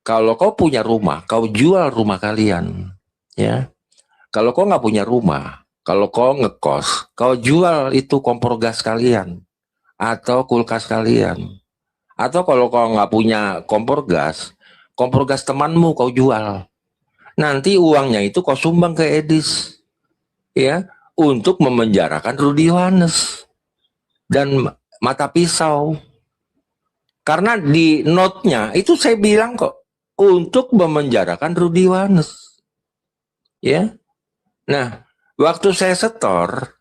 Kalau kau punya rumah, kau jual rumah kalian, ya. Kalau kau nggak punya rumah, kalau kau ngekos, kau jual itu kompor gas kalian atau kulkas kalian. Atau kalau kau nggak punya kompor gas temanmu kau jual. Nanti uangnya itu kau sumbang ke Edis, ya, untuk memenjarakan Rudi Yohanes dan mata pisau. Karena di note-nya itu saya bilang kok untuk memenjarakan Rudi Yohanes, ya. Nah, waktu saya setor,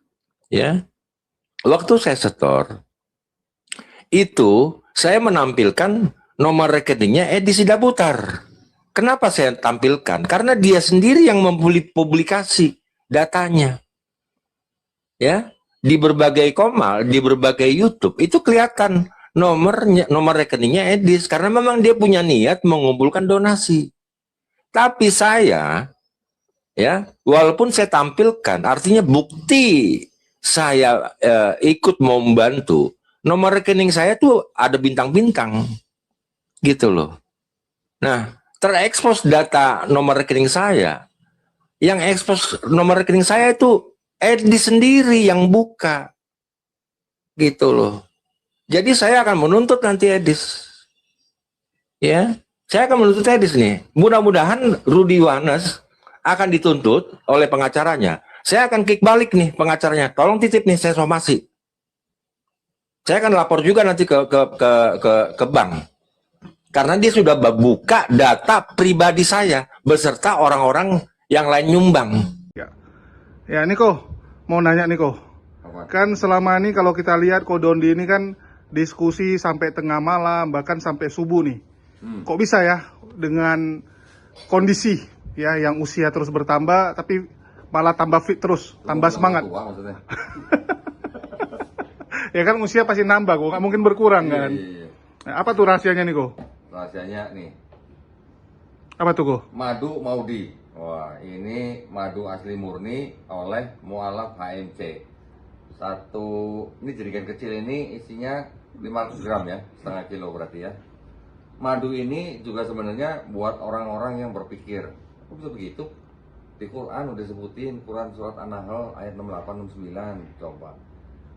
ya, waktu saya setor itu saya menampilkan nomor rekeningnya Edi Sidabutar. Kenapa saya tampilkan? Karena dia sendiri yang mempublikasi datanya, ya, di berbagai komal, di berbagai YouTube itu kelihatan nomor rekeningnya Edis karena memang dia punya niat mengumpulkan donasi. Tapi saya, ya, walaupun saya tampilkan, artinya bukti saya ikut mau membantu. Nomor rekening saya tuh ada bintang-bintang, gitu loh. Nah, terekspos data nomor rekening saya. Yang ekspos nomor rekening saya itu Edi sendiri yang buka, gitu loh. Jadi saya akan menuntut nanti Edis, ya. Saya akan menuntut Edis nih. Mudah-mudahan Rudi Yohanes akan dituntut oleh pengacaranya. Saya akan kick balik nih pengacaranya. Tolong titip nih saya somasi. Saya akan lapor juga nanti ke bank. Karena dia sudah buka data pribadi saya beserta orang-orang yang lain nyumbang. Ya Niko, mau nanya Niko. Kan selama ini kalau kita lihat Kodondi ini kan diskusi sampai tengah malam, bahkan sampai subuh nih. Kok bisa ya dengan kondisi ya yang usia terus bertambah tapi malah tambah fit terus, tambah semangat. Tua, maksudnya. Ya kan usia pasti nambah kok, nggak mungkin berkurang kan. Iya. Nah, apa tuh rahasianya Niko? Rahasianya nih, Apa tuh kok? madu Maudi. Wah, ini madu asli murni oleh mualaf HMC. Ini jerigen kecil ini isinya 500 gram ya, setengah kilo berarti ya. Madu ini juga sebenarnya buat orang-orang yang berpikir, kok bisa begitu? Di Quran udah sebutin, Quran surat An-Nahl ayat 68-69, coba.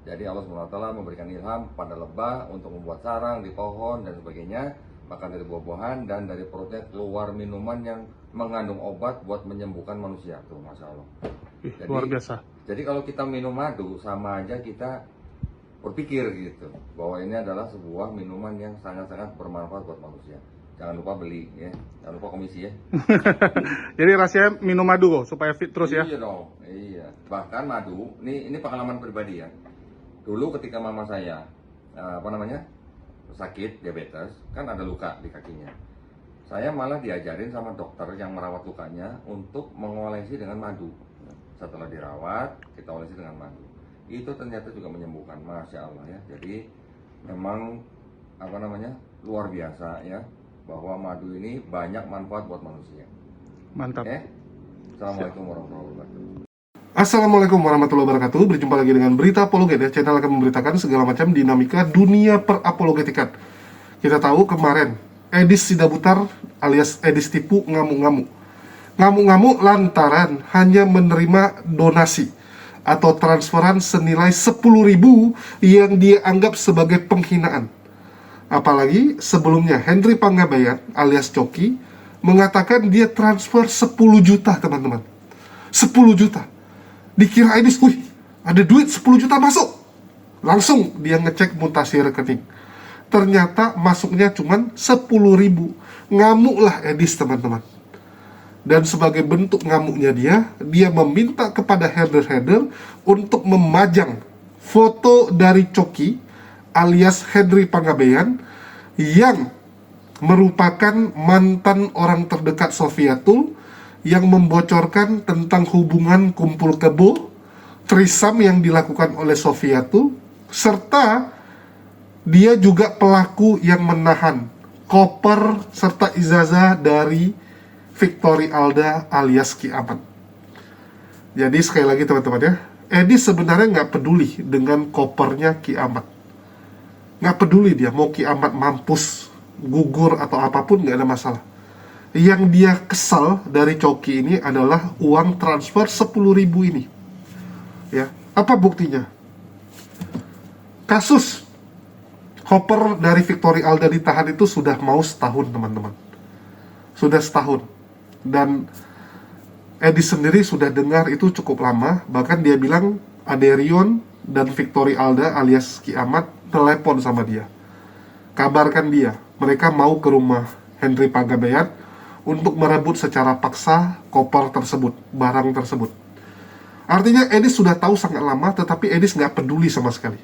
Jadi Allah SWT memberikan ilham pada lebah untuk membuat sarang di pohon dan sebagainya, makan dari buah-buahan dan dari perutnya keluar minuman yang mengandung obat buat menyembuhkan manusia. Tuh, Masya Allah. Jadi, Luar biasa. Jadi kalau kita minum madu sama aja kita berpikir gitu bahwa ini adalah sebuah minuman yang sangat-sangat bermanfaat buat manusia. Jangan lupa beli ya, jangan lupa komisi ya. Jadi rasanya minum madu kok supaya fit terus ya. Iya dong, iya. Bahkan madu, ini pengalaman pribadi ya. Dulu ketika mama saya sakit diabetes, kan ada luka di kakinya. Saya malah diajarin sama dokter yang merawat lukanya untuk mengolesi dengan madu. Setelah dirawat, kita olesi dengan madu. Itu ternyata juga menyembuhkan, Masya Allah ya. Jadi memang luar biasa ya, bahwa madu ini banyak manfaat buat manusia. Mantap. Assalamualaikum warahmatullahi wabarakatuh. Assalamualaikum warahmatullahi wabarakatuh. Berjumpa lagi dengan Berita Apologet ya. Channel akan memberitakan segala macam dinamika dunia perapologetikan. Kita tahu kemarin Edis Sidabutar alias Edis Tipu ngamuk-ngamuk. Ngamuk-ngamuk lantaran hanya menerima donasi atau transferan senilai 10.000 yang dia anggap sebagai penghinaan. Apalagi sebelumnya Henry Panggabean alias Coki mengatakan dia transfer 10 juta teman-teman. 10 juta. Dikira Edis, wih, ada duit 10 juta masuk. Langsung dia ngecek mutasi rekening. Ternyata masuknya cuma 10.000. Ngamuklah Edis teman-teman. Dan sebagai bentuk ngamuknya dia meminta kepada header-header untuk memajang foto dari Coki alias Henry Panggabean yang merupakan mantan orang terdekat Sofiatul yang membocorkan tentang hubungan kumpul kebo, trisam yang dilakukan oleh Sofiatul, serta dia juga pelaku yang menahan koper serta ijazah dari Victory Alda alias Ki Ahmad. Jadi sekali lagi teman-teman ya, Edi sebenarnya nggak peduli dengan kopernya Ki Ahmad. Nggak peduli dia mau Ki Ahmad mampus, gugur atau apapun, nggak ada masalah. Yang dia kesal dari Coki ini adalah uang transfer 10.000 ini. Ya, apa buktinya? Kasus Hopper dari Victory Alda ditahan itu sudah mau setahun, teman-teman. Sudah setahun. Dan Edis sendiri sudah dengar itu cukup lama. Bahkan dia bilang Aderion dan Victory Alda alias Kiamat telepon sama dia, kabarkan dia mereka mau ke rumah Henry Pagabean untuk merebut secara paksa koper tersebut, barang tersebut. Artinya Edis sudah tahu sangat lama, tetapi Edis nggak peduli sama sekali.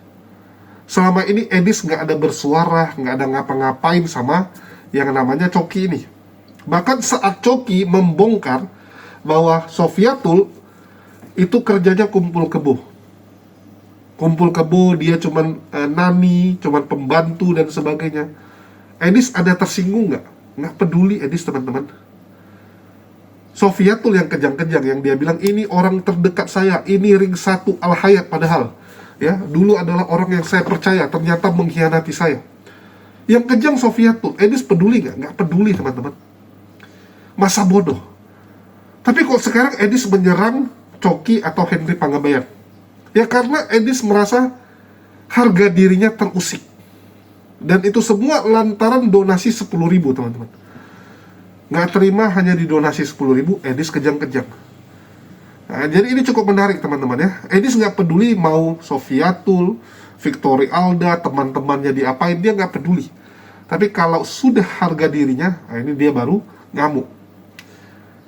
Selama ini Edis nggak ada bersuara, nggak ada ngapa-ngapain sama yang namanya Coki ini. Bahkan saat Coki membongkar bahwa Sofiatul itu kerjanya kumpul kebo, dia cuman nani, cuman pembantu dan sebagainya. Edis ada tersinggung nggak? Nggak peduli Edis, teman-teman. Sofiatul yang kejang-kejang, yang dia bilang ini orang terdekat saya, ini ring 1 Al-Hayat, padahal ya dulu adalah orang yang saya percaya, ternyata mengkhianati saya. Yang kejang Sofiatul. Edis peduli nggak? Nggak peduli, teman-teman. Masa bodoh. Tapi kok sekarang Edis menyerang Coki atau Henry Pagabean? Ya karena Edis merasa harga dirinya terusik. Dan itu semua lantaran donasi 10.000, teman-teman. Nggak terima hanya didonasi 10.000, Edis kejang-kejang. Nah, jadi ini cukup menarik, teman-teman ya. Edis nggak peduli mau Sofiatul, Victory Alda, teman-temannya diapain, dia nggak peduli. Tapi kalau sudah harga dirinya, nah ini dia baru ngamuk.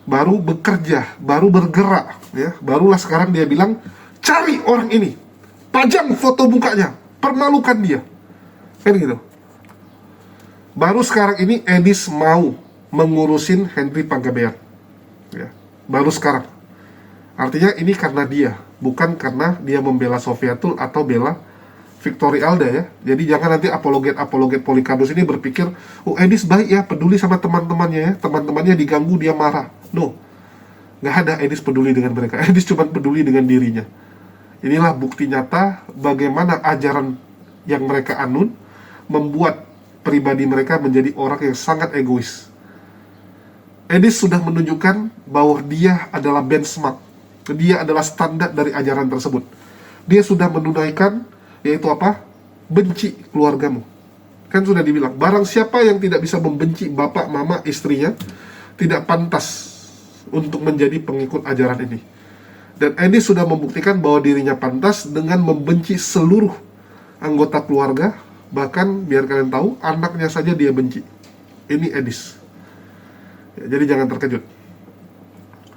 Baru bekerja, baru bergerak ya. Barulah sekarang dia bilang, cari orang ini, pajang foto mukanya, permalukan dia, kan gitu. Baru sekarang ini Edis mau mengurusin Henry Pagabean ya. Baru sekarang. Artinya ini karena dia, bukan karena dia membela Sofiatul atau bela Victory Alda ya. Jadi jangan nanti apologet Polycardus ini berpikir, oh Edis baik ya, peduli sama teman-temannya ya, teman-temannya diganggu dia marah. No, nggak ada Edis peduli dengan mereka. Edis cuma peduli dengan dirinya. Inilah bukti nyata bagaimana ajaran yang mereka anut membuat pribadi mereka menjadi orang yang sangat egois. Edis sudah menunjukkan bahwa dia adalah benchmark, dia adalah standar dari ajaran tersebut. Dia sudah menunaikan, yaitu apa? Benci keluargamu. Kan sudah dibilang, barang siapa yang tidak bisa membenci bapak, mama, istrinya, tidak pantas untuk menjadi pengikut ajaran ini. Dan Edis sudah membuktikan bahwa dirinya pantas dengan membenci seluruh anggota keluarga. Bahkan, biar kalian tahu, anaknya saja dia benci. Ini Edis ya, jadi jangan terkejut.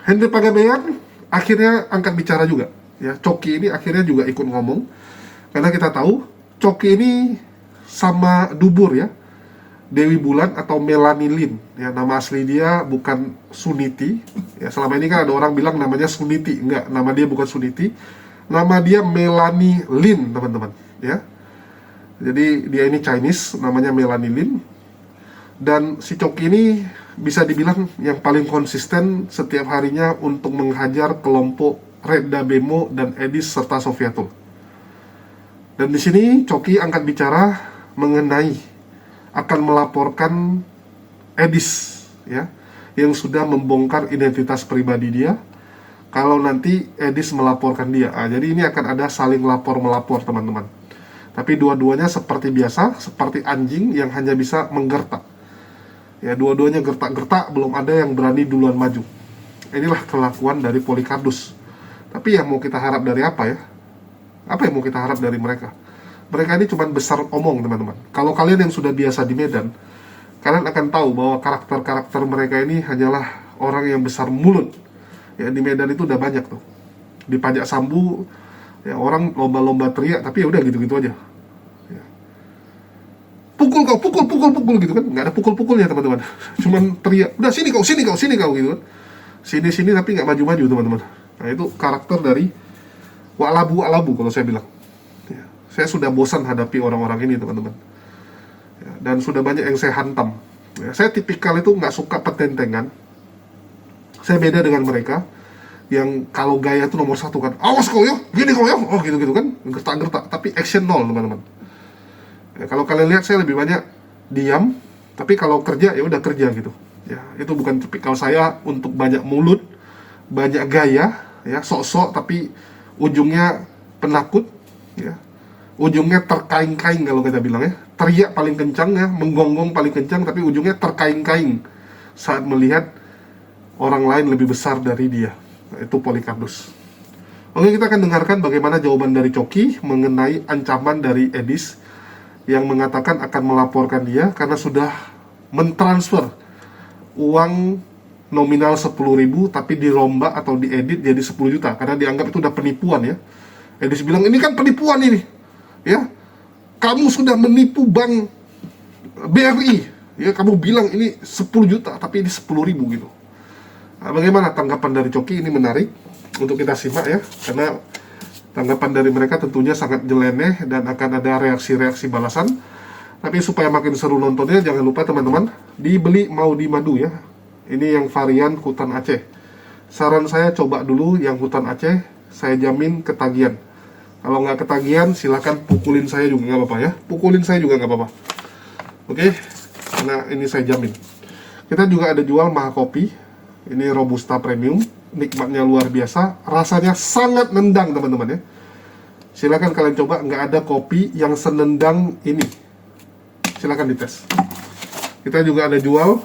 Henry Pagabean akhirnya angkat bicara juga ya. Coki ini akhirnya juga ikut ngomong, karena kita tahu Coki ini sama Dubur ya, Dewi Bulan atau Melanie Lin ya. Nama asli dia bukan Suniti ya. Selama ini kan ada orang bilang namanya Suniti. Enggak, nama dia bukan Suniti, nama dia Melanie Lin, teman-teman ya. Jadi dia ini Chinese, namanya Melanie Lin. Dan si Coki ini bisa dibilang yang paling konsisten setiap harinya untuk menghajar kelompok Redda Bemo dan Edis serta Sofiatul. Dan di sini Coki angkat bicara mengenai akan melaporkan Edis ya, yang sudah membongkar identitas pribadi dia. Kalau nanti Edis melaporkan dia, jadi ini akan ada saling lapor-melapor, teman-teman. Tapi dua-duanya seperti biasa, seperti anjing yang hanya bisa menggertak ya. Dua-duanya gertak-gertak, belum ada yang berani duluan maju. Inilah kelakuan dari Polycardus. Tapi yang mau kita harap dari apa ya? Apa yang mau kita harap dari mereka? Mereka ini cuma besar omong, teman-teman. Kalau kalian yang sudah biasa di Medan, kalian akan tahu bahwa karakter-karakter mereka ini hanyalah orang yang besar mulut ya. Di Medan itu udah banyak tuh. Di Pajak Sambu ya, orang lomba-lomba teriak, tapi ya udah gitu-gitu aja ya. Pukul kau, pukul gitu kan. Nggak ada pukul-pukulnya, teman-teman. Cuman teriak, udah sini kau gitu kan. Sini tapi nggak maju-maju, teman-teman. Nah itu karakter dari wa'alabu kalau saya bilang ya. Saya sudah bosan hadapi orang-orang ini, teman-teman ya, dan sudah banyak yang saya hantam ya. Saya tipikal itu nggak suka petentengan. Saya beda dengan mereka yang kalau gaya itu nomor 1 kan, awas kau yo, gini kau yo, oh gitu kan, gertak-gertak, tapi action nol, teman-teman ya. Kalau kalian lihat saya lebih banyak diam, tapi kalau kerja ya udah kerja gitu Ya, itu bukan tipikal saya untuk banyak mulut, banyak gaya, ya, sok-sok tapi ujungnya penakut, ya. Ujungnya terkaing-kaing kalau kita bilang ya. Teriak paling kencang ya, menggonggong paling kencang tapi ujungnya terkaing-kaing saat melihat orang lain lebih besar dari dia. Nah, itu Polikarpus. Oke, kita akan dengarkan bagaimana jawaban dari Coki mengenai ancaman dari Edis yang mengatakan akan melaporkan dia karena sudah mentransfer uang nominal 10.000 tapi dirombak atau diedit jadi 10 juta karena dianggap itu udah penipuan ya. Edis bilang ini kan penipuan ini. Ya. Kamu sudah menipu bank BRI. Ya, kamu bilang ini 10 juta tapi ini 10.000 gitu. Nah, bagaimana tanggapan dari Coki? Ini menarik untuk kita simak ya, karena tanggapan dari mereka tentunya sangat nyeleneh dan akan ada reaksi-reaksi balasan. Tapi supaya makin seru nontonnya, jangan lupa teman-teman, dibeli mau di madu ya. Ini yang varian hutan Aceh. Saran saya coba dulu yang hutan Aceh, saya jamin ketagihan. Kalau nggak ketagihan, silakan pukulin saya juga nggak apa-apa ya. Pukulin saya juga nggak apa-apa. Oke, karena ini saya jamin. Kita juga ada jual Mahakopi. Ini Robusta Premium. Nikmatnya luar biasa, rasanya sangat nendang teman-teman ya. Silakan kalian coba, nggak ada kopi yang senendang ini. Silakan dites. Kita juga ada jual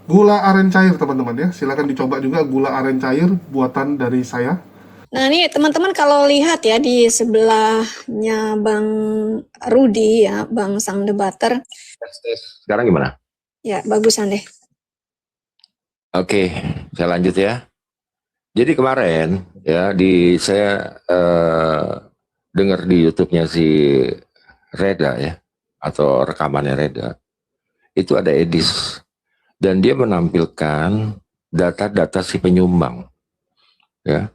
gula aren cair teman-teman ya. Silakan dicoba juga gula aren cair buatan dari saya. Nah ini teman-teman kalau lihat ya di sebelahnya Bang Rudi ya, Bang Sang Debater. Sekarang gimana? Ya bagusan deh. Oke, saya lanjut ya. Jadi kemarin ya saya dengar di YouTube-nya si Reda ya, atau rekamannya Reda, itu ada Edis dan dia menampilkan data-data si penyumbang ya,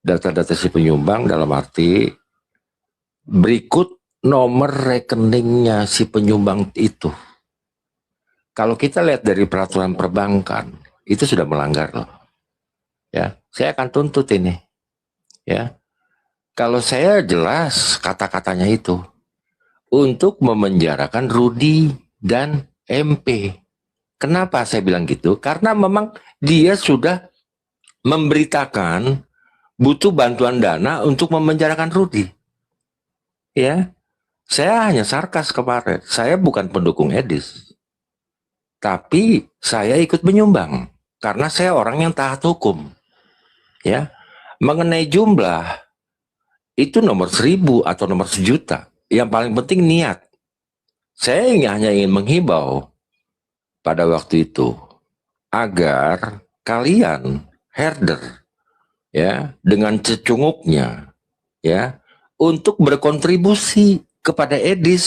data-data si penyumbang dalam arti berikut nomor rekeningnya si penyumbang itu. Kalau kita lihat dari peraturan perbankan itu sudah melanggar loh ya, saya akan tuntut ini ya. Kalau saya jelas kata-katanya itu untuk memenjarakan Rudi dan MP. Kenapa saya bilang gitu? Karena memang dia sudah memberitakan butuh bantuan dana untuk memenjarakan Rudi. Ya, saya hanya sarkas kemarin. Saya bukan pendukung Edis, tapi saya ikut menyumbang karena saya orang yang taat hukum. Ya, mengenai jumlah itu nomor 1.000 atau nomor 1.000.000. Yang paling penting niat. Saya hanya ingin menghimbau pada waktu itu agar kalian herder ya dengan cecunguknya ya untuk berkontribusi kepada Edis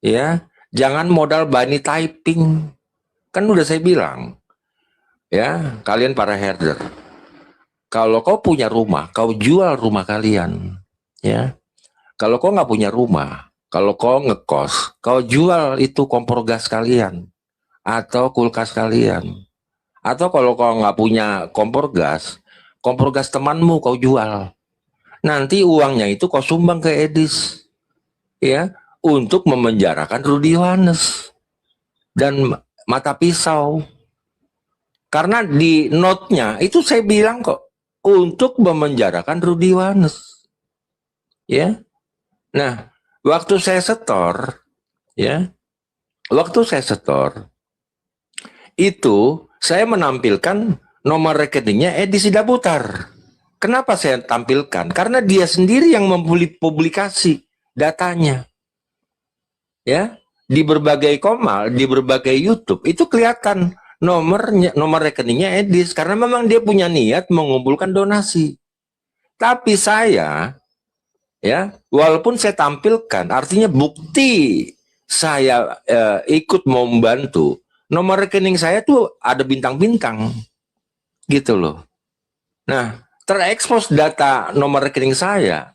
ya, jangan modal bunny typing. Kan udah saya bilang ya, kalian para herder, kalau kau punya rumah, kau jual rumah kalian ya. Kalau kau nggak punya rumah, kalau kau ngekos, kau jual itu kompor gas kalian atau kulkas kalian. Atau kalau kau nggak punya kompor gas temanmu kau jual. Nanti uangnya itu kau sumbang ke Edis ya, untuk memenjarakan Rudi Yohanes dan Mata Pisau. Karena di note-nya itu saya bilang kok untuk memenjarakan Rudi Yohanes ya. Nah, waktu saya setor itu saya menampilkan nomor rekeningnya Edis Sidabutar. Kenapa saya tampilkan? Karena dia sendiri yang mempublikasi datanya. Ya, di berbagai komal, di berbagai YouTube itu kelihatan nomor rekeningnya Edis karena memang dia punya niat mengumpulkan donasi. Tapi saya ya, walaupun saya tampilkan, artinya bukti saya ikut mau membantu. Nomor rekening saya tuh ada bintang-bintang, gitu loh. Nah, terekspos data nomor rekening saya.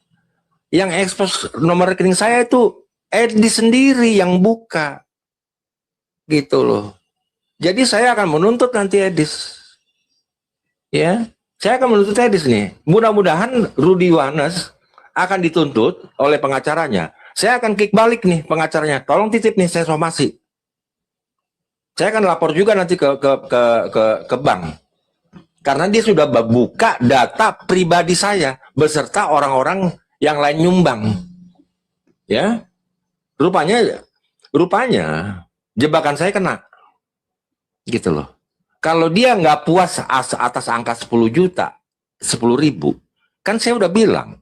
Yang ekspos nomor rekening saya itu Edis sendiri yang buka, gitu loh. Jadi saya akan menuntut nanti Edis, ya. Saya akan menuntut Edis nih. Mudah-mudahan Rudi Yohanes akan dituntut oleh pengacaranya. Saya akan kick balik nih pengacaranya. Tolong titip nih, saya somasi. Saya akan lapor juga nanti ke bank. Karena dia sudah buka data pribadi saya beserta orang-orang yang lain nyumbang. Ya. Rupanya jebakan saya kena. Gitu loh. Kalau dia nggak puas atas angka 10 juta, 10.000, kan saya udah bilang,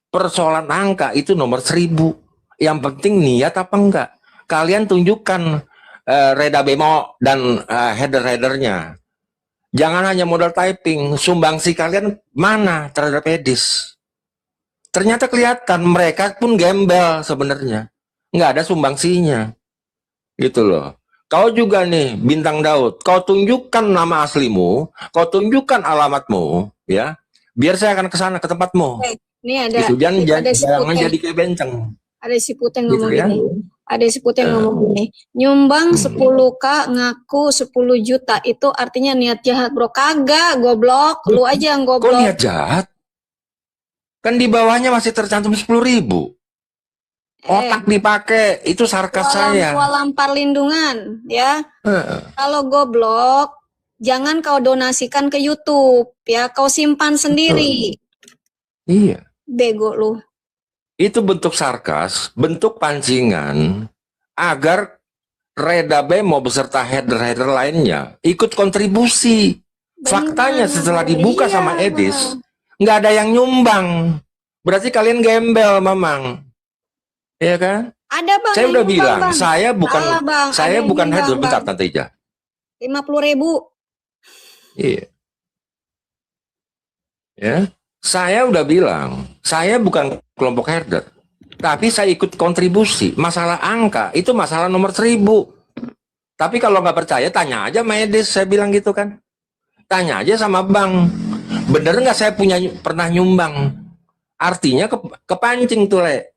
persoalan angka itu nomor 1.000. Yang penting niat apa enggak. Kalian tunjukkan Reda Bemo dan header-headernya. Jangan hanya modal typing, sumbangsi kalian mana terhadap Edis. Ternyata kelihatan mereka pun gembel sebenarnya. Nggak ada sumbangsinya. Gitu loh. Kau juga nih, Bintang Daud, kau tunjukkan nama aslimu, kau tunjukkan alamatmu, ya. Biar saya akan ke sana, ke tempatmu. Ini ada, Gitu, jangan si jadi kayak benceng. Ada si Puteng Gitu ngomong ya. gini. Ada si Puteng ngomong gini. Nyumbang 10K ngaku 10 juta. Itu artinya niat jahat, bro. Kagak, goblok. Lu aja yang Kok goblok. niat jahat? Kan di bawahnya masih tercantum 10.000. Otak dipakai, itu sarkas saya. Gua lampar lindungan, ya. Kalau goblok, jangan kau donasikan ke YouTube, ya. Kau simpan sendiri. Iya. Bego lu. Itu bentuk sarkas, bentuk pancingan agar Reda Bemo beserta header-header lainnya ikut kontribusi. Faktanya setelah dibuka sama Edis, nggak ada yang nyumbang. Berarti kalian gembel, Mamang. Iya kan? Ada bang. Saya udah bilang, bang. saya bukan bang. saya bukan header. Bentar, Tante Ija. 50.000. Iya. Ya. Saya udah bilang, saya bukan kelompok herder, tapi saya ikut kontribusi. Masalah angka, itu masalah nomor 1.000. Tapi kalau nggak percaya, tanya aja sama Edis, saya bilang gitu kan. Tanya aja sama bank. Bener nggak saya pernah nyumbang? Artinya kepancing tuh, Le.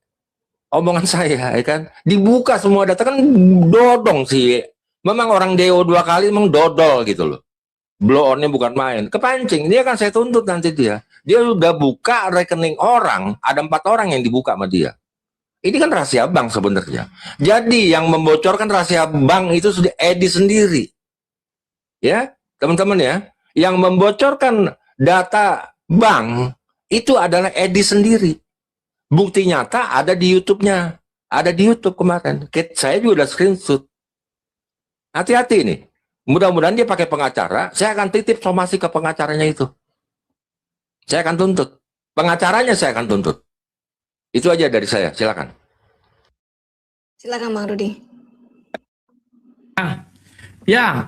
Omongan saya, ya kan. Dibuka semua data kan dodong sih. Memang orang DO 2 kali memang dodol gitu loh. Blow on-nya bukan main. Kepancing, dia kan saya tuntut nanti dia. Dia udah buka rekening orang, ada 4 orang yang dibuka sama dia. Ini kan rahasia bank sebenarnya. Jadi yang membocorkan rahasia bank itu sudah Edi sendiri. Ya, teman-teman ya. Yang membocorkan data bank itu adalah Edi sendiri. Bukti nyata ada di YouTube-nya. Ada di YouTube kemarin. Saya juga udah screenshot. Hati-hati nih. Mudah-mudahan dia pakai pengacara, saya akan titip somasi ke pengacaranya itu. Saya akan tuntut. Pengacaranya saya akan tuntut. Itu aja dari saya, silakan. Silakan Bang Rudi. Ya,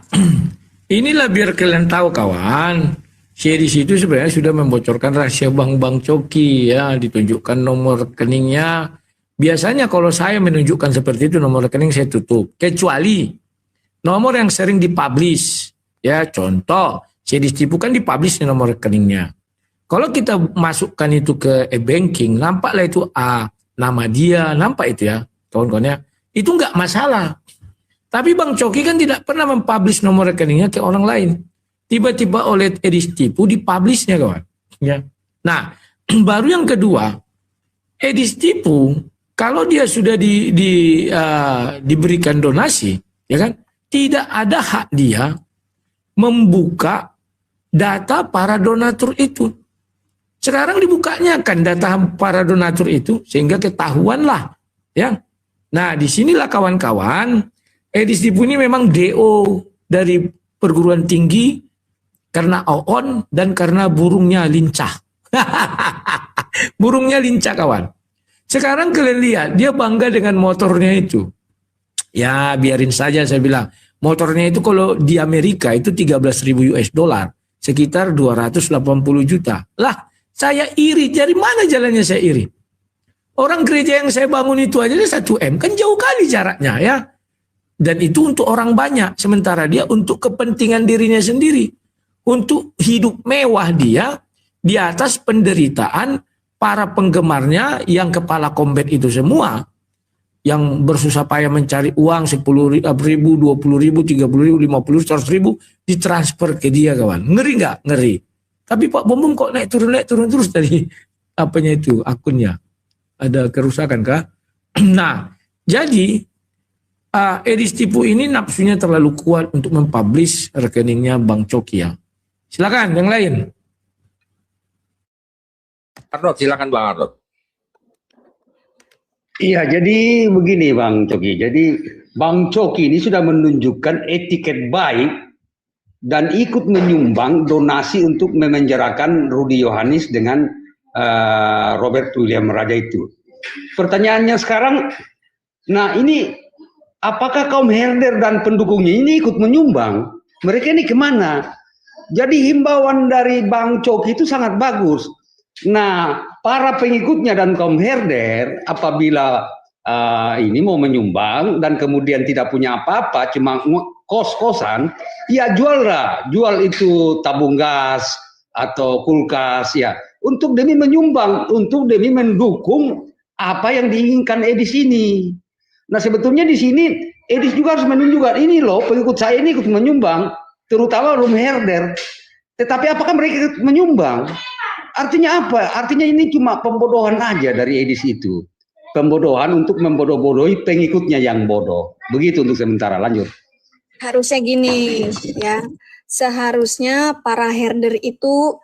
inilah biar kalian tahu kawan. Series itu sebenarnya sudah membocorkan rahasia bank-bank coki ya, ditunjukkan nomor rekeningnya. Biasanya kalau saya menunjukkan seperti itu nomor rekening saya tutup. Kecuali nomor yang sering dipublish, ya contoh, series tipu kan dipublish nomor rekeningnya. Kalau kita masukkan itu ke e-banking, nampaklah itu nama dia, nampak itu ya, kawan-kawannya. Itu nggak masalah. Tapi Bang Coki kan tidak pernah mempublish nomor rekeningnya ke orang lain. Tiba-tiba oleh Edis Tipu dipublishnya kawan. Ya. Nah, baru yang kedua, Edis Tipu, kalau dia sudah diberikan donasi, ya kan? Tidak ada hak dia membuka data para donatur itu. Sekarang dibukanya kan data para donatur itu sehingga ketahuan lah, ya. Nah, disinilah kawan-kawan, Edis Tipu ini memang DO dari perguruan tinggi karena OON dan karena burungnya lincah. Burungnya lincah kawan. Sekarang kalian lihat dia bangga dengan motornya itu. Ya biarin saja saya bilang. Motornya itu kalau di Amerika itu 13.000 US dollar. Sekitar 280 juta. Lah saya iri. Dari mana jalannya saya iri? Orang gereja yang saya bangun itu aja 1M. Kan jauh kali jaraknya ya. Dan itu untuk orang banyak. Sementara dia untuk kepentingan dirinya sendiri. Untuk hidup mewah dia di atas penderitaan para penggemarnya yang kepala kombet itu semua. Yang bersusah payah mencari uang 10.000, 20.000, 30.000, 50.000, 100.000 ditransfer ke dia kawan. Ngeri nggak? Ngeri. Tapi Pak Bom kok naik turun terus dari apanya itu akunnya. Ada kerusakan kah? Nah, jadi Edis tipu ini nafsunya terlalu kuat untuk mempublish rekeningnya Bang Coki ya. Silakan yang lain. Arnold, silakan Bang Arnold. Iya, jadi begini Bang Coki. Jadi Bang Coki ini sudah menunjukkan etiket baik dan ikut menyumbang donasi untuk memenjarakan Rudy Yohanis dengan Robert William Raja itu. Pertanyaannya sekarang, nah ini apakah kaum herder dan pendukungnya ini ikut menyumbang? Mereka ini kemana? Jadi himbauan dari Bang Coki itu sangat bagus. Nah, para pengikutnya dan kaum herder apabila ini mau menyumbang dan kemudian tidak punya apa-apa, cuma kos-kosan, ya juallah, jual itu tabung gas atau kulkas ya, untuk demi menyumbang, untuk demi mendukung apa yang diinginkan Edis ini. Nah sebetulnya di sini Edis juga harus menunjukkan ini loh, pengikut saya ini ikut menyumbang, terutama room herder. Tetapi apakah mereka ikut menyumbang? Artinya apa? Artinya ini cuma pembodohan aja dari Edis itu. Pembodohan untuk membodoh-bodohi pengikutnya yang bodoh. Begitu untuk sementara, lanjut. Harusnya gini ya, seharusnya para herder itu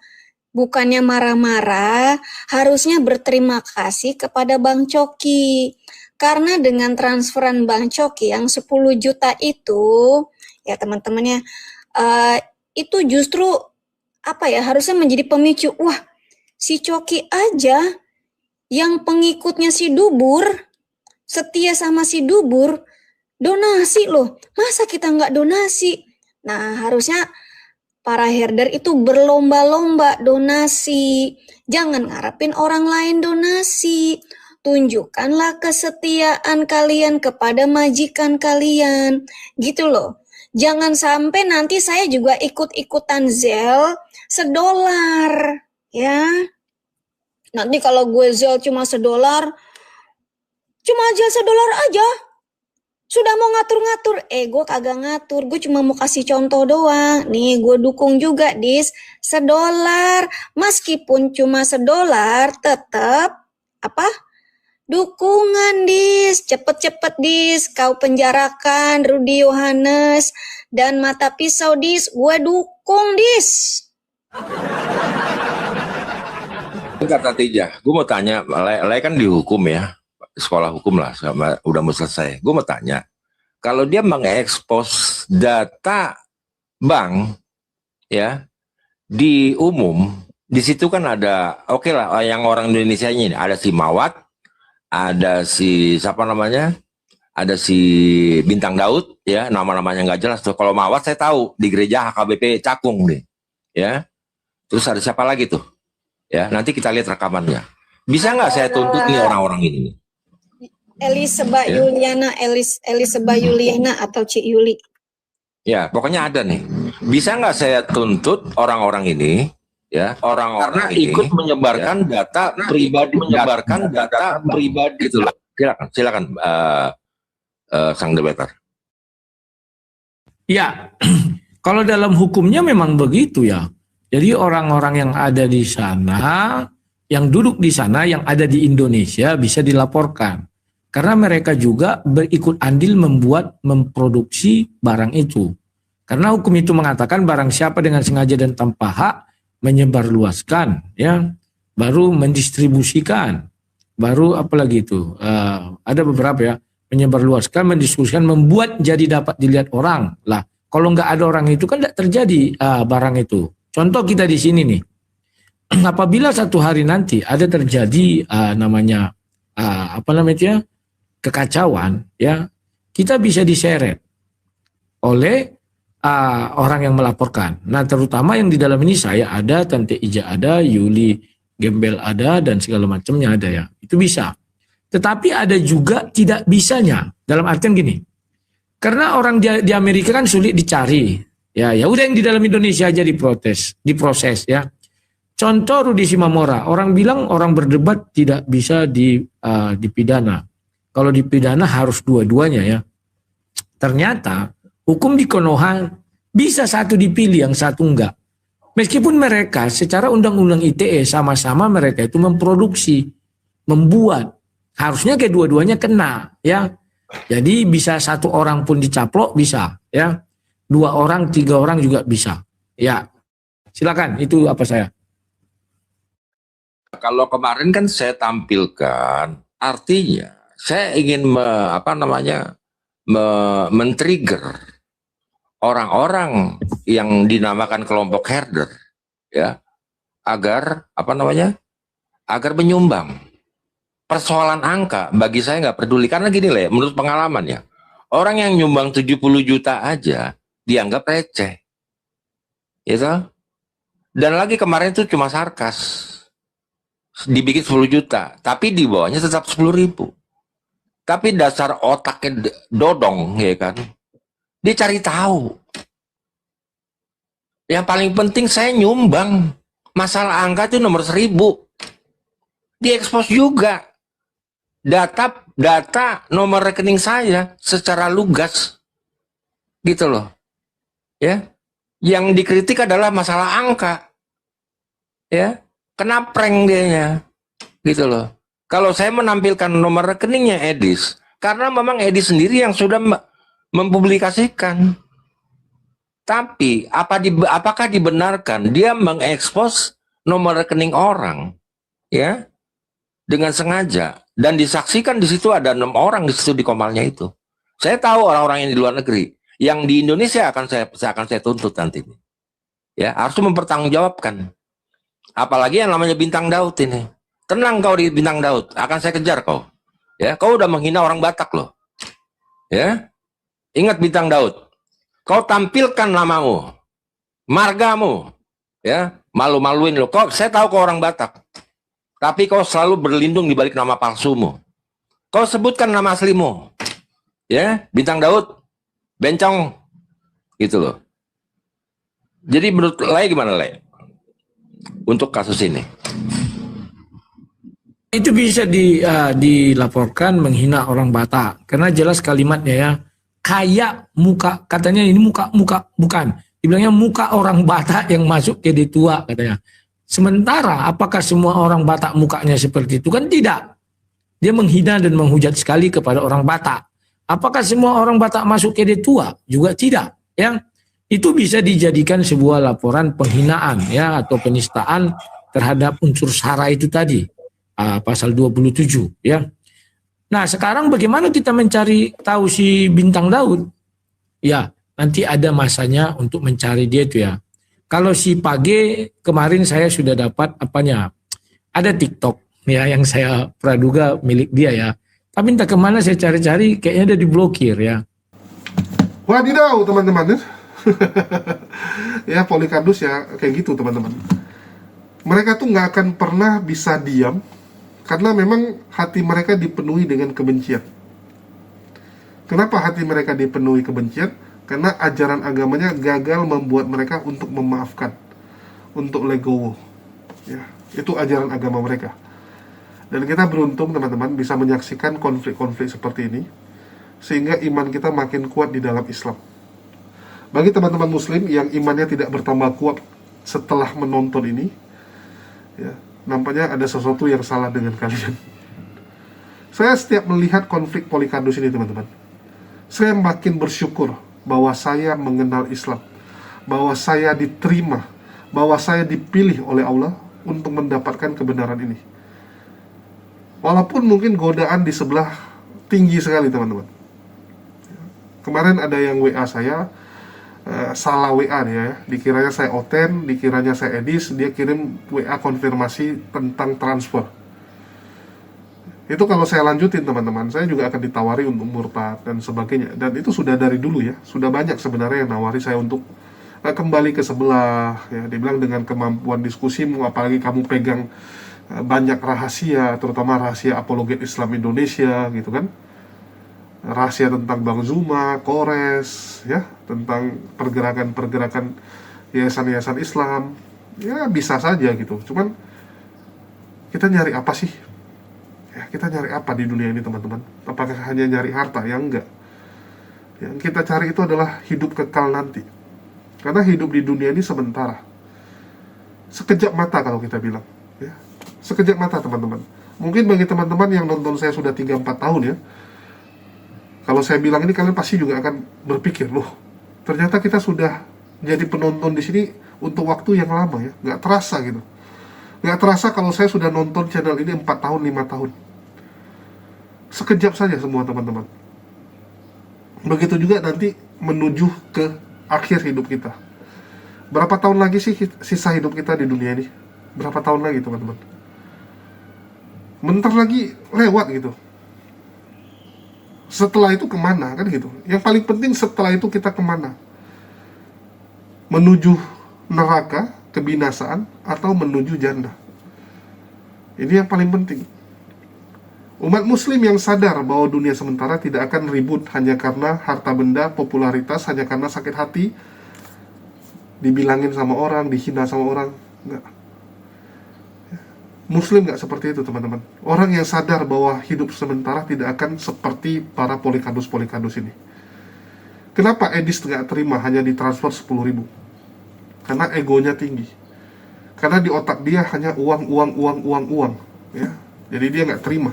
bukannya marah-marah, harusnya berterima kasih kepada Bang Coki. Karena dengan transferan Bang Coki yang 10 juta itu, ya teman-temannya, itu justru apa ya, harusnya menjadi pemicu. Wah, si Coki aja yang pengikutnya si Dubur, setia sama si Dubur, donasi loh. Masa kita nggak donasi? Nah, harusnya para herder itu berlomba-lomba donasi. Jangan ngarepin orang lain donasi. Tunjukkanlah kesetiaan kalian kepada majikan kalian. Gitu loh. Jangan sampai nanti saya juga ikut-ikutan zel $1. Ya. Nanti kalau gue zel cuma $1, cuma zel $1 aja. Sudah mau ngatur-ngatur, gue kagak ngatur, gue cuma mau kasih contoh doang. Nih gue dukung juga dis, $1. Meskipun cuma $1, tetap apa? Dukungan dis, cepet-cepet dis, kau penjarakan Rudy Yohanes dan Mata Pisau dis, gue dukung dis. Kata Tijah, gue mau tanya, Le kan dihukum ya. Sekolah hukum lah, udah mau selesai. Gue mau tanya, kalau dia mengekspos data bank ya di umum, di situ kan ada, oke lah, yang orang Indonesia ini ada si Mawat, ada si siapa namanya, ada si Bintang Daud, ya nama-namanya nggak jelas tuh. Kalau Mawat saya tahu di gereja HKBP Cakung nih, ya. Terus ada siapa lagi tuh, ya? Nanti kita lihat rekamannya. Bisa nggak saya tuntut nih orang-orang ini? Eliseba Yuliana, Eliseba Yuliana atau Cik Yuli. Ya, pokoknya ada nih. Bisa nggak saya tuntut orang-orang ini, ya, orang-orang ikut menyebarkan data pribadi, menyebarkan data pribadi itu loh. Silakan, Sang Debater. Ya, kalau dalam hukumnya memang begitu ya. Jadi orang-orang yang ada di sana, yang duduk di sana, yang ada di Indonesia bisa dilaporkan. Karena mereka juga berikut andil memproduksi barang itu. Karena hukum itu mengatakan barang siapa dengan sengaja dan tanpa hak menyebarluaskan, ya, baru mendistribusikan, baru apalagi itu, ada beberapa ya, menyebarluaskan, mendistribusikan, membuat jadi dapat dilihat orang. Lah, kalau nggak ada orang itu kan tidak terjadi barang itu. Contoh kita di sini nih, apabila satu hari nanti ada terjadi namanya kekacauan, ya, kita bisa diseret oleh orang yang melaporkan. Nah, terutama yang di dalam ini saya ada, Tante Ija ada, Yuli Gembel ada, dan segala macamnya ada ya. Itu bisa. Tetapi ada juga tidak bisanya. Dalam artian gini, karena orang di Amerika kan sulit dicari. Ya udah yang di dalam Indonesia aja diproses ya. Contoh Rudy Simamora, orang bilang orang berdebat tidak bisa dipidana. Kalau dipidana harus dua-duanya ya. Ternyata hukum di Konoha bisa satu dipilih, yang satu enggak. Meskipun mereka secara undang-undang ITE sama-sama mereka itu memproduksi, membuat. Harusnya kedua-duanya kena ya. Jadi bisa 1 orang pun dicaplok bisa, ya. 2 orang, 3 orang juga bisa. Ya, silakan. Itu apa saya? Kalau kemarin kan saya tampilkan, artinya saya ingin men-trigger orang-orang yang dinamakan kelompok herder, ya, agar agar menyumbang. Persoalan angka bagi saya nggak peduli, karena gini lah ya, menurut pengalaman ya, orang yang nyumbang 70 juta aja dianggap receh, gitu. Dan lagi kemarin itu cuma sarkas, dibikin 10 juta, tapi di bawahnya tetap 10.000. Tapi dasar otaknya dodong, ya kan, dia cari tahu. Yang paling penting saya nyumbang, masalah angka itu nomor 1000. Diekspos juga data nomor rekening saya secara lugas, gitu loh, ya. Yang dikritik adalah masalah angka, ya, kena prank dianya, gitu loh. Kalau saya menampilkan nomor rekeningnya Edis, karena memang Edis sendiri yang sudah mempublikasikan. Tapi apakah dibenarkan dia mengekspos nomor rekening orang, ya, dengan sengaja, dan disaksikan di situ ada 6 orang di situ di Komalnya itu. Saya tahu orang-orang yang di luar negeri, yang di Indonesia akan saya tuntut nanti, ya, harus mempertanggungjawabkan. Apalagi yang namanya Bintang Daud ini. Tenang kau di Bintang Daud, akan saya kejar kau. Ya, kau udah menghina orang Batak loh. Ya, ingat Bintang Daud. Kau tampilkan namamu, margamu, ya, malu-maluin lo. Saya tahu kau orang Batak. Tapi kau selalu berlindung di balik nama palsumu. Kau sebutkan nama aslimu. Ya, Bintang Daud, bencong. Gitu loh. Jadi menurut Le gimana, Le? Untuk kasus ini. Itu bisa dilaporkan menghina orang Batak. Karena jelas kalimatnya ya. Kayak muka, katanya ini muka bukan. Dibilangnya muka orang Batak yang masuk ke tua katanya. Sementara apakah semua orang Batak mukanya seperti itu? Kan tidak. Dia menghina dan menghujat sekali kepada orang Batak. Apakah semua orang Batak masuk ke tua? Juga tidak. Ya, itu bisa dijadikan sebuah laporan penghinaan ya, atau penistaan terhadap unsur sara itu tadi. Pasal 27 ya. Nah, sekarang bagaimana kita mencari tahu si Bintang Daud? Ya, nanti ada masanya untuk mencari dia itu ya. Kalau si Page kemarin saya sudah dapat ada TikTok ya yang saya praduga milik dia ya. Tapi entah kemana saya cari-cari kayaknya ada diblokir ya. Wadidaw teman-teman. Ya Polikardus ya kayak gitu teman-teman. Mereka tuh nggak akan pernah bisa diam karena memang hati mereka dipenuhi dengan kebencian. Kenapa hati mereka dipenuhi kebencian? Karena ajaran agamanya gagal membuat mereka untuk memaafkan, untuk legowo. Ya, itu ajaran agama mereka. Dan kita beruntung teman-teman bisa menyaksikan konflik-konflik seperti ini, sehingga iman kita makin kuat di dalam Islam. Bagi teman-teman Muslim yang imannya tidak bertambah kuat setelah menonton ini, ya, nampaknya ada sesuatu yang salah dengan kalian. Saya setiap melihat konflik Polikardus ini teman-teman, saya makin bersyukur bahwa saya mengenal Islam, bahwa saya diterima, bahwa saya dipilih oleh Allah untuk mendapatkan kebenaran ini. Walaupun mungkin godaan di sebelah tinggi sekali teman-teman. Kemarin ada yang WA saya, salah WA ya, dikiranya saya Oten, dikiranya saya Edis, dia kirim WA konfirmasi tentang transfer. Itu kalau saya lanjutin teman-teman, saya juga akan ditawari untuk murtad dan sebagainya. Dan itu sudah dari dulu ya, sudah banyak sebenarnya yang nawari saya untuk kembali ke sebelah ya. Dibilang dengan kemampuan diskusimu, apalagi kamu pegang banyak rahasia, terutama rahasia apologet Islam Indonesia gitu kan, rahasia tentang Bang Zuma, Kores ya, tentang pergerakan-pergerakan yayasan-yayasan Islam, ya bisa saja gitu. Cuman kita nyari apa sih? Ya, kita nyari apa di dunia ini teman-teman? Apakah hanya nyari harta? Ya enggak. Yang kita cari itu adalah hidup kekal nanti. Karena hidup di dunia ini sementara. Sekejap mata kalau kita bilang ya. Sekejap mata teman-teman. Mungkin bagi teman-teman yang nonton saya sudah 3-4 tahun ya, Kalau saya bilang ini, kalian pasti juga akan berpikir, loh, ternyata kita sudah jadi penonton di sini untuk waktu yang lama ya, nggak terasa gitu. Nggak terasa kalau saya sudah nonton channel ini 4 tahun, 5 tahun. Sekejap saja semua teman-teman. Begitu juga nanti menuju ke akhir hidup kita. Berapa tahun lagi sih sisa hidup kita di dunia ini? Berapa tahun lagi teman-teman? Bentar lagi lewat gitu. Setelah itu kemana kan gitu. Yang paling penting setelah itu kita kemana? Menuju neraka, kebinasaan, atau menuju jannah. Ini yang paling penting. Umat muslim yang sadar bahwa dunia sementara tidak akan ribut hanya karena harta benda, popularitas, hanya karena sakit hati, dibilangin sama orang, dihina sama orang. Enggak. Muslim nggak seperti itu teman-teman. Orang yang sadar bahwa hidup sementara tidak akan seperti para polikadus-polikadus ini. Kenapa Edis nggak terima hanya ditransfer 10.000? Karena egonya tinggi. Karena di otak dia hanya uang. Ya. Jadi dia nggak terima.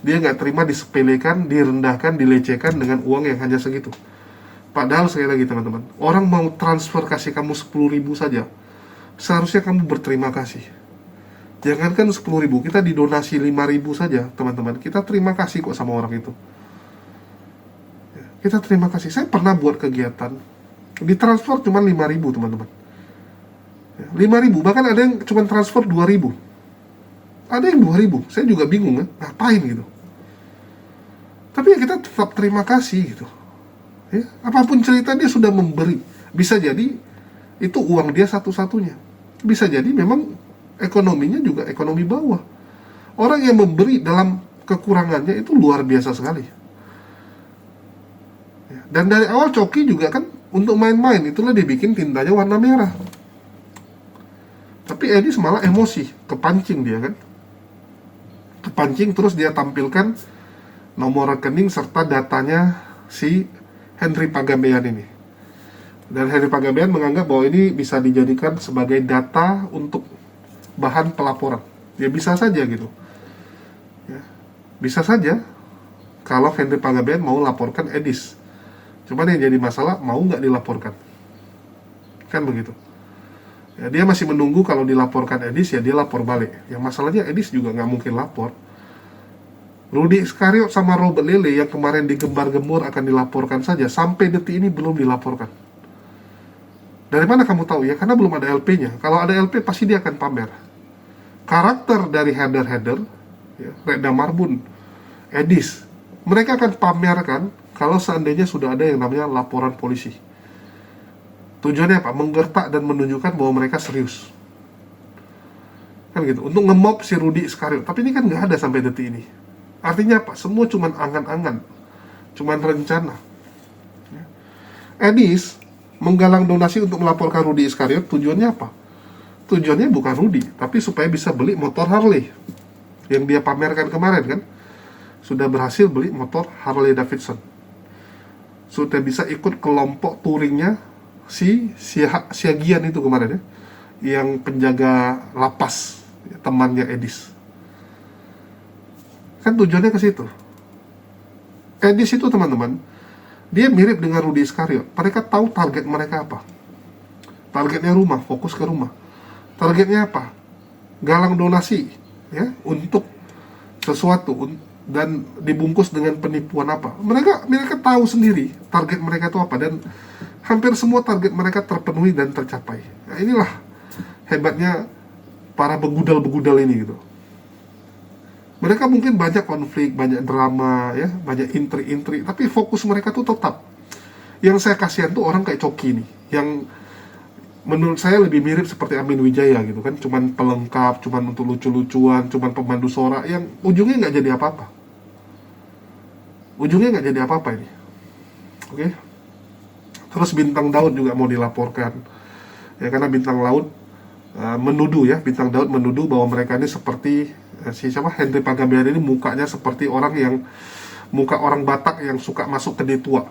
Dia nggak terima disepelekan, direndahkan, dilecehkan dengan uang yang hanya segitu. Padahal sekali lagi teman-teman, orang mau transfer kasih kamu 10.000 saja, seharusnya kamu berterima kasih. Jangankan 10.000, kita didonasi 5.000 saja teman-teman, kita terima kasih kok sama orang itu. Kita terima kasih. Saya pernah buat kegiatan, ditransfer cuma 5.000 teman-teman. 5.000, bahkan ada yang cuma transfer 2.000. Ada yang 2.000, saya juga bingung kan, ngapain gitu. Tapi ya kita tetap terima kasih gitu. Ya, apapun cerita dia sudah memberi. Bisa jadi itu uang dia satu-satunya. Bisa jadi memang ekonominya juga ekonomi bawah. Orang yang memberi dalam kekurangannya itu luar biasa sekali. Ya, dan dari awal Coki juga kan untuk main-main, itulah dibikin tintanya warna merah. Tapi Edis malah emosi, kepancing dia kan. Kepancing, terus dia tampilkan nomor rekening serta datanya si Henry Pagambeian ini. Dan Henry Pagambeian menganggap bahwa ini bisa dijadikan sebagai data untuk bahan pelaporan. Ya bisa saja gitu. Ya, bisa saja kalau Henry Pagambeian mau laporkan Edis. Cuman yang jadi masalah, mau nggak dilaporkan. Kan begitu. Ya, dia masih menunggu kalau dilaporkan Edis, ya dia lapor balik. Yang masalahnya Edis juga nggak mungkin lapor. Rudy Iskariot sama Robert Lele yang kemarin digembar-gembor akan dilaporkan saja, sampai detik ini belum dilaporkan. Dari mana kamu tahu? Ya karena belum ada LP-nya. Kalau ada LP pasti dia akan pamer. Karakter dari header-header, ya, Reda Marbun, Edis, mereka akan pamerkan kalau seandainya sudah ada yang namanya laporan polisi. Tujuannya apa? Menggertak dan menunjukkan bahwa mereka serius. Kan gitu, untuk nge-mob si Rudy Iskariot. Tapi ini kan nggak ada sampai detik ini. Artinya apa? Semua cuman angan-angan, cuman rencana. Edis menggalang donasi untuk melaporkan Rudy Iskariot, tujuannya apa? Tujuannya bukan Rudy, tapi supaya bisa beli motor Harley yang dia pamerkan kemarin kan. Sudah berhasil beli motor Harley Davidson. Sudah bisa ikut kelompok touringnya si Siagian itu kemarin ya, yang penjaga lapas, temannya Edis. Kan tujuannya ke situ. Edis itu teman-teman, dia mirip dengan Rudy Iskariot. Mereka tahu target mereka apa. Targetnya rumah, fokus ke rumah. Targetnya apa? Galang donasi ya untuk sesuatu dan dibungkus dengan penipuan apa. Mereka tahu sendiri target mereka itu apa, dan hampir semua target mereka terpenuhi dan tercapai. Nah, inilah hebatnya para begudal-begudal ini gitu. Mereka mungkin banyak konflik, banyak drama, ya, banyak intrik-intrik, tapi fokus mereka tuh tetap. Yang saya kasihan tuh orang kayak Coki nih, yang menurut saya lebih mirip seperti Amin Wijaya gitu kan, cuman pelengkap, cuman untuk lucu-lucuan, cuman pemandu suara, yang ujungnya nggak jadi apa-apa. Ujungnya nggak jadi apa-apa ini. Oke? Terus Bintang Daud juga mau dilaporkan, ya karena Bintang Daud menuduh ya, Bintang Daud menuduh bahwa mereka ini seperti Henry Pagambeian ini mukanya seperti orang yang muka orang Batak yang suka masuk kedai tua.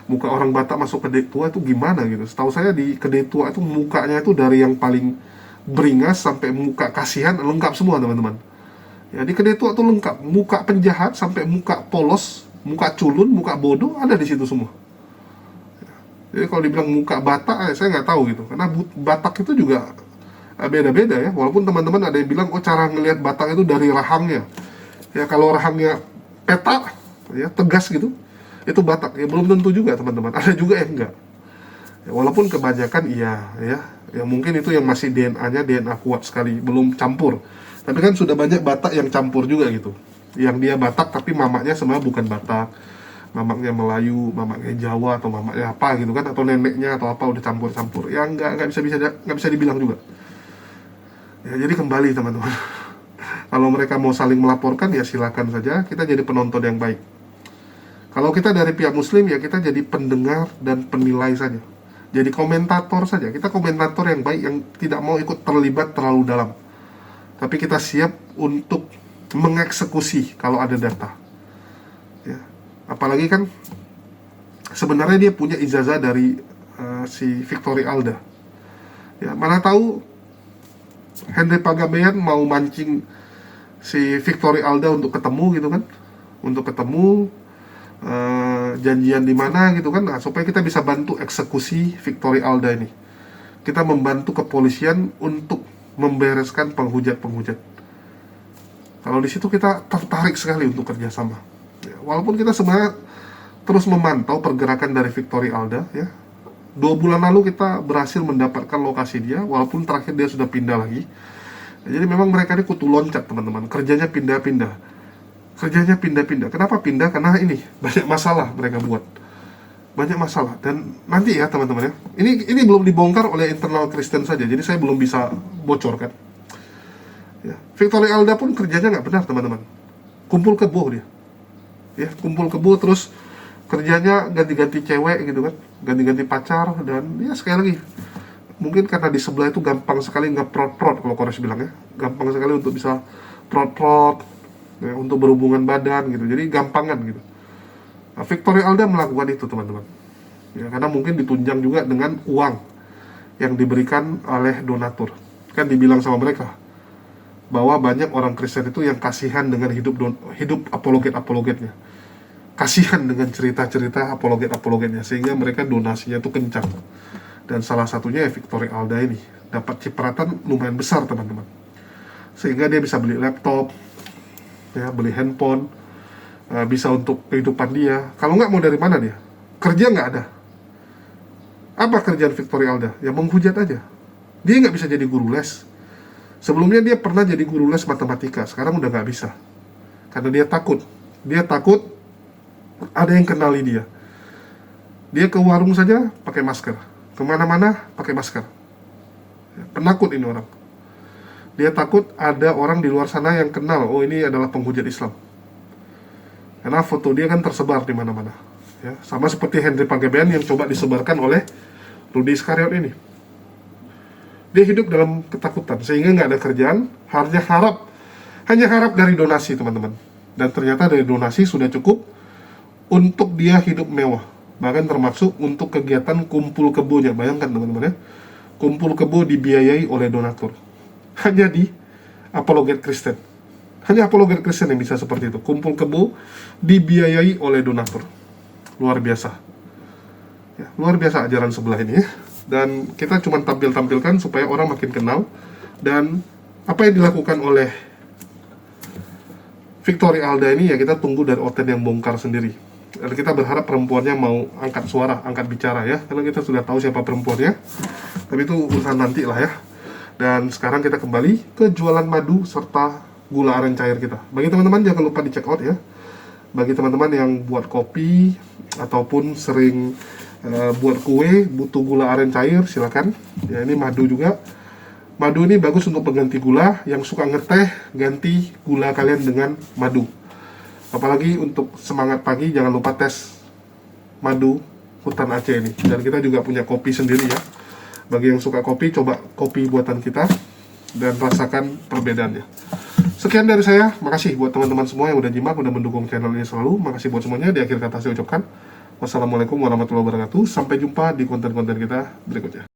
Muka orang Batak masuk kedai tua itu gimana gitu. Setahu saya di kedai tua itu mukanya itu dari yang paling beringas sampai muka kasihan lengkap semua teman-teman. Ya, di kedai tua tuh lengkap, muka penjahat sampai muka polos, muka culun, muka bodoh ada di situ semua. Jadi kalau dibilang muka Batak, saya nggak tahu gitu, karena Batak itu juga beda-beda ya. Walaupun teman-teman ada yang bilang, oh cara ngelihat Batak itu dari rahangnya. Ya kalau rahangnya peta, ya tegas gitu, itu Batak. Ya belum tentu juga teman-teman. Ada juga yang enggak. Ya, walaupun kebanyakan iya, ya mungkin itu yang masih DNA-nya DNA kuat sekali, belum campur. Tapi kan sudah banyak Batak yang campur juga gitu. Yang dia Batak tapi mamaknya sebenarnya bukan Batak. Mamaknya Melayu, mamaknya Jawa atau mamaknya apa gitu kan, atau neneknya atau apa udah campur-campur. Ya nggak bisa dibilang juga. Ya jadi kembali teman-teman. Kalau mereka mau saling melaporkan ya silakan saja, kita jadi penonton yang baik. Kalau kita dari pihak muslim ya kita jadi pendengar dan penilai saja. Jadi komentator saja. Kita komentator yang baik yang tidak mau ikut terlibat terlalu dalam. Tapi kita siap untuk mengeksekusi kalau ada data. Ya. Apalagi kan sebenarnya dia punya ijazah dari si Victory Alda. Ya, mana tahu Henry Pagabean mau mancing si Victory Alda untuk ketemu gitu kan, untuk ketemu janjian di mana gitu kan, nah, supaya kita bisa bantu eksekusi Victory Alda ini. Kita membantu kepolisian untuk membereskan penghujat-penghujat. Kalau di situ kita tertarik sekali untuk kerjasama. Ya, walaupun kita sebenarnya terus memantau pergerakan dari Victory Alda, ya. 2 bulan lalu kita berhasil mendapatkan lokasi dia, walaupun terakhir dia sudah pindah lagi. Ya, jadi memang mereka ini kutu loncat teman-teman, kerjanya pindah-pindah. Kenapa pindah? Karena ini banyak masalah mereka buat. Banyak masalah dan nanti ya teman-teman ya. Ini belum dibongkar oleh internal Kristen saja. Jadi saya belum bisa bocorkan. Ya, Victory Alda pun kerjanya nggak benar teman-teman. Kumpul kebo dia. Ya, kumpul kebo terus kerjanya ganti-ganti cewek gitu kan, ganti-ganti pacar dan ya sekali lagi mungkin karena di sebelah itu gampang sekali nge-prot-prot kalau Kores bilang ya. Gampang sekali untuk bisa prot-prot ya, untuk berhubungan badan gitu. Jadi gampangan gitu. Nah, Victory Alda melakukan itu teman-teman. Ya, karena mungkin ditunjang juga dengan uang yang diberikan oleh donatur. Kan dibilang sama mereka bahwa banyak orang Kristen itu yang kasihan dengan hidup apologet-apologetnya. Kasihan dengan cerita-cerita apologet-apologetnya sehingga mereka donasinya itu kencang. Dan salah satunya ya Victory Alda ini dapat cipratan lumayan besar teman-teman. Sehingga dia bisa beli laptop, ya, beli handphone, bisa untuk kehidupan dia. Kalau nggak mau dari mana dia? Kerja nggak ada. Apa kerjaan Victory Alda? Ya menghujat aja. Dia nggak bisa jadi guru les. Sebelumnya dia pernah jadi guru les matematika, sekarang udah nggak bisa. Karena dia takut. Dia takut ada yang kenali dia. Dia ke warung saja pakai masker, kemana-mana pakai masker. Penakut ini orang. Dia takut ada orang di luar sana yang kenal, oh ini adalah penghujat Islam. Karena foto dia kan tersebar di mana-mana. Ya, sama seperti Henry Pagabean yang coba disebarkan oleh Rudy Iskariot ini. Dia hidup dalam ketakutan sehingga nggak ada kerjaan, hanya harap dari donasi teman-teman. Dan ternyata dari donasi sudah cukup untuk dia hidup mewah, bahkan termasuk untuk kegiatan kumpul kebonya. Bayangkan teman-teman ya, kumpul kebo dibiayai oleh donatur. Hanya di apologet Kristen. Hanya apologet Kristen yang bisa seperti itu. Kumpul kebo dibiayai oleh donatur. Luar biasa. Ya, luar biasa ajaran sebelah ini ya. Dan kita cuma tampilkan supaya orang makin kenal. Dan apa yang dilakukan oleh Victory Alda ini ya kita tunggu dari Oten yang bongkar sendiri. Dan kita berharap perempuannya mau angkat suara, angkat bicara ya. Karena kita sudah tahu siapa perempuannya. Tapi itu urusan nanti lah ya. Dan sekarang kita kembali ke jualan madu serta gula aren cair kita. Bagi teman-teman jangan lupa di check out ya. Bagi teman-teman yang buat kopi ataupun sering buat kue, butuh gula aren cair, silakan. Ya ini madu juga. Madu ini bagus untuk pengganti gula. Yang suka ngeteh, ganti gula kalian dengan madu. Apalagi untuk semangat pagi jangan lupa tes madu hutan Aceh ini. Dan kita juga punya kopi sendiri ya. Bagi yang suka kopi, coba kopi buatan kita dan rasakan perbedaannya. Sekian dari saya, makasih buat teman-teman semua yang udah nyimak, udah mendukung channel ini selalu. Makasih buat semuanya. Di akhir kata saya ucapkan wassalamualaikum warahmatullahi wabarakatuh. Sampai jumpa di konten-konten kita berikutnya.